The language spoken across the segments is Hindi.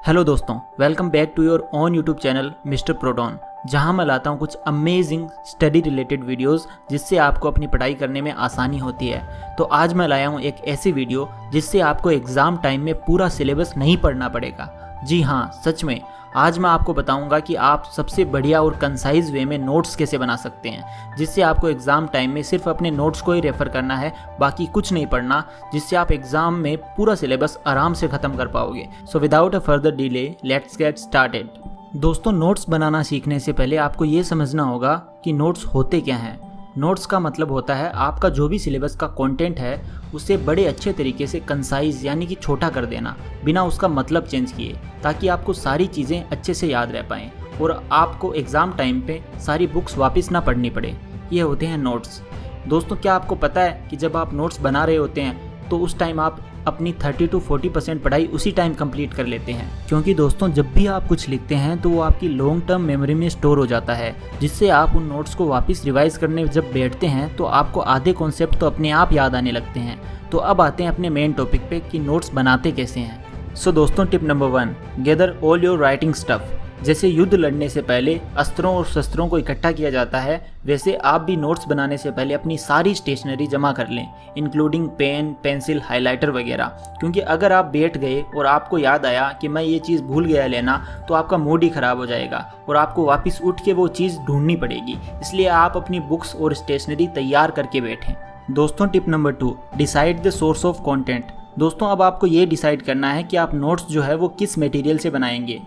हेलो दोस्तों, welcome back to your own YouTube channel mister proton, जहां मैं लाता हूं कुछ अमेजिंग स्टडी रिलेटेड वीडियोस जिससे आपको अपनी पढ़ाई करने में आसानी होती है। तो आज मैं लाया हूं एक ऐसी वीडियो जिससे आपको एग्ज़ाम टाइम में पूरा सिलेबस नहीं पढ़ना पड़ेगा। जी हाँ, सच में आज मैं आपको बताऊंगा कि आप सबसे बढ़िया और कंसाइज वे में नोट्स कैसे बना सकते हैं, जिससे आपको एग्ज़ाम टाइम में सिर्फ अपने नोट्स को ही रेफ़र करना है, बाकी कुछ नहीं पढ़ना, जिससे आप एग्ज़ाम में पूरा सिलेबस आराम से ख़त्म कर पाओगे। So without a further delay let's get started. दोस्तों, नोट्स बनाना सीखने से पहले आपको ये समझना होगा कि नोट्स होते क्या हैं। नोट्स का मतलब होता है आपका जो भी सिलेबस का कंटेंट है उसे बड़े अच्छे तरीके से कंसाइज यानी कि छोटा कर देना, बिना उसका मतलब चेंज किए, ताकि आपको सारी चीज़ें अच्छे से याद रह पाएँ और आपको एग्ज़ाम टाइम पे सारी बुक्स वापस ना पढ़नी पड़े। ये होते हैं नोट्स। दोस्तों, क्या आपको पता है कि जब आप नोट्स बना रहे होते हैं तो उस टाइम आप अपनी 30 to 40% पढ़ाई उसी टाइम कंप्लीट कर लेते हैं, क्योंकि दोस्तों जब भी आप कुछ लिखते हैं तो वो आपकी लॉन्ग टर्म मेमोरी में स्टोर हो जाता है, जिससे आप उन नोट्स को वापस रिवाइज करने जब बैठते हैं तो आपको आधे कॉन्सेप्ट तो अपने आप याद आने लगते हैं। तो अब आते हैं अपने मेन टॉपिक पे कि नोट्स बनाते कैसे हैं। सो दोस्तों, tip number 1, gather all your writing stuff. जैसे युद्ध लड़ने से पहले अस्त्रों और शस्त्रों को इकट्ठा किया जाता है, वैसे आप भी नोट्स बनाने से पहले अपनी सारी स्टेशनरी जमा कर लें, इंक्लूडिंग पेन, पेंसिल, हाइलाइटर वगैरह। क्योंकि अगर आप बैठ गए और आपको याद आया कि मैं ये चीज़ भूल गया लेना, तो आपका मूड ही ख़राब हो जाएगा और आपको वापस उठ के वो चीज़ ढूंढनी पड़ेगी। इसलिए आप अपनी बुक्स और स्टेशनरी तैयार करके बैठें। दोस्तों, tip number 2, decide the source of content. दोस्तों, अब आपको ये डिसाइड करना है कि आप नोट्स जो है वो किस मटेरियल से बनाएंगे।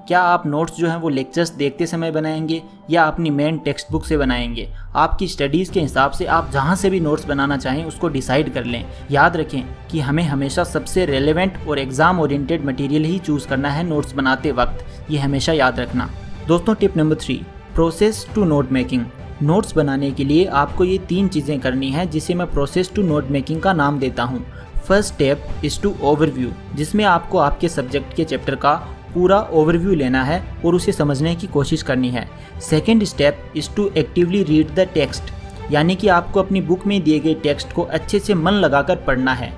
क्या आप नोट्स जो हैं वो लेक्चर्स देखते समय बनाएंगे या अपनी मेन टेक्स्ट बुक से बनाएंगे। आपकी स्टडीज़ के हिसाब से आप जहां से भी नोट्स बनाना चाहें उसको डिसाइड कर लें। याद रखें कि हमें हमेशा सबसे रेलेवेंट और एग्ज़ाम ओरिएंटेड मटेरियल ही चूज़ करना है नोट्स बनाते वक्त, ये हमेशा याद रखना। दोस्तों, tip number 3, process to note making. Notes बनाने के लिए आपको ये 3 चीज़ें करनी है, जिसे मैं प्रोसेस टू नोट मेकिंग का नाम देता हूँ। First step is to overview, जिसमें आपको आपके सब्जेक्ट के चैप्टर का पूरा ओवरव्यू लेना है और उसे समझने की कोशिश करनी है। Second step is to actively read the text, यानी कि आपको अपनी बुक में दिए गए टेक्स्ट को अच्छे से मन लगाकर पढ़ना है।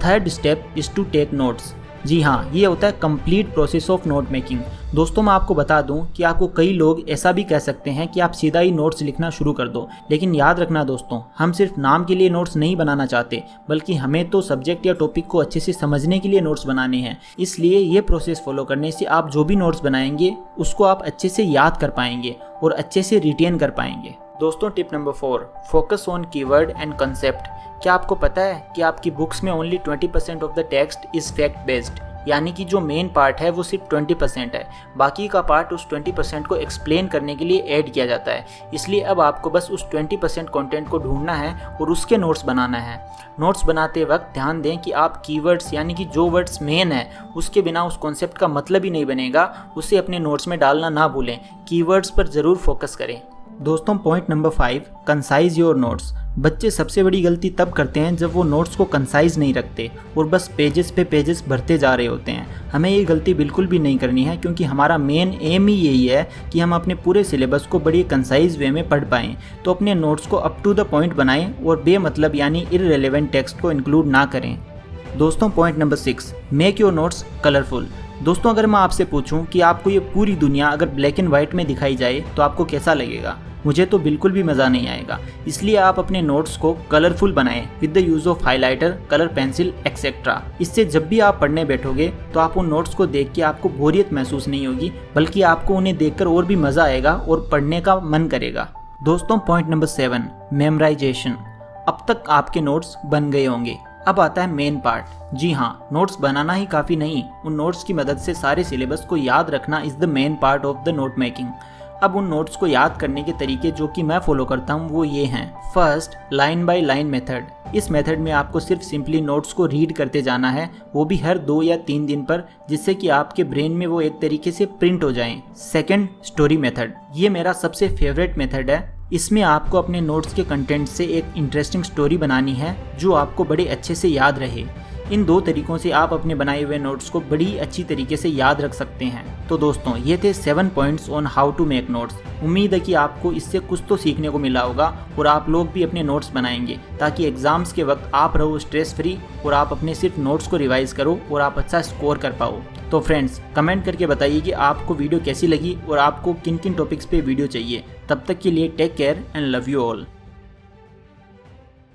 Third step is to take notes. जी हाँ, ये होता है complete process of note making. दोस्तों, मैं आपको बता दूं कि आपको कई लोग ऐसा भी कह सकते हैं कि आप सीधा ही नोट्स लिखना शुरू कर दो, लेकिन याद रखना दोस्तों, हम सिर्फ नाम के लिए नोट्स नहीं बनाना चाहते, बल्कि हमें तो सब्जेक्ट या टॉपिक को अच्छे से समझने के लिए नोट्स बनाने हैं। इसलिए ये प्रोसेस फॉलो करने से आप जो भी नोट्स बनाएंगे उसको आप अच्छे से याद कर पाएंगे और अच्छे से रिटेन कर पाएंगे। दोस्तों, tip number 4, focus on keyword and concept. क्या आपको पता है कि आपकी बुक्स में only 20% of the text is fact based, यानी कि जो मेन पार्ट है वो सिर्फ 20% है, बाकी का पार्ट उस 20% को एक्सप्लेन करने के लिए ऐड किया जाता है। इसलिए अब आपको बस उस 20% कंटेंट को ढूंढना है और उसके नोट्स बनाना है। नोट्स बनाते वक्त ध्यान दें कि आप कीवर्ड्स यानी कि जो वर्ड्स मेन है उसके बिना उस कॉन्सेप्ट का मतलब ही नहीं बनेगा, उसे अपने नोट्स में डालना ना भूलें। कीवर्ड्स पर ज़रूर फोकस करें। दोस्तों, point number 5, concise your notes. बच्चे सबसे बड़ी गलती तब करते हैं जब वो नोट्स को कंसाइज नहीं रखते और बस पेजेस पे पेजेस भरते जा रहे होते हैं। हमें ये गलती बिल्कुल भी नहीं करनी है, क्योंकि हमारा मेन एम ही यही है कि हम अपने पूरे सिलेबस को बड़ी कंसाइज वे में पढ़ पाएँ। तो अपने नोट्स को अप टू द पॉइंट बनाएं और बेमतलब यानी इररिलेवेंट टेक्स्ट को इंक्लूड ना करें। दोस्तों, point number 6, make your notes colourful. दोस्तों, अगर मैं आपसे पूछूं कि आपको ये पूरी दुनिया अगर ब्लैक एंड वाइट में दिखाई जाए तो आपको कैसा लगेगा? मुझे तो बिल्कुल भी मज़ा नहीं आएगा। इसलिए आप अपने नोट्स को कलरफुल बनाएं with the use of highlighter, colour pencil etcetera. इससे जब भी आप पढ़ने बैठोगे तो आप उन नोट्स को देख के आपको बोरियत महसूस नहीं होगी, बल्कि आपको उन्हें देखकर और भी मज़ा आएगा और पढ़ने का मन करेगा। दोस्तों, पॉइंट नंबर 7, मेमोराइजेशन। अब तक आपके नोट्स बन गए होंगे, अब आता है मेन पार्ट। जी हाँ, नोट्स बनाना ही काफ़ी नहीं, उन नोट्स की मदद से सारे सिलेबस को याद रखना is the main part of the note making. अब उन नोट्स को याद करने के तरीके जो कि मैं फॉलो करता हूँ वो ये हैं। First, line by line method. इस मेथड में आपको सिर्फ सिंपली नोट्स को रीड करते जाना है, वो भी हर 2 या 3 दिन पर, जिससे कि आपके ब्रेन में वो एक तरीके से प्रिंट हो जाएं। Second, story method. ये मेरा सबसे फेवरेट मेथड है। इसमें आपको अपने नोट्स के कंटेंट से एक इंटरेस्टिंग स्टोरी बनानी है जो आपको बड़े अच्छे से याद रहे। इन 2 तरीकों से आप अपने बनाए हुए नोट्स को बड़ी अच्छी तरीके से याद रख सकते हैं। तो दोस्तों ये थे 7 points on how to make notes. उम्मीद है कि आपको इससे कुछ तो सीखने को मिला होगा और आप लोग भी अपने नोट्स बनाएंगे ताकि एग्जाम्स के वक्त आप रहो स्ट्रेस फ्री और आप अपने सिर्फ नोट्स को रिवाइज करो और आप अच्छा स्कोर कर पाओ। तो फ्रेंड्स कमेंट करके बताइए कि आपको वीडियो कैसी लगी और आपको किन किन टॉपिक्स पे वीडियो चाहिए। तब तक के लिए take care and love you all.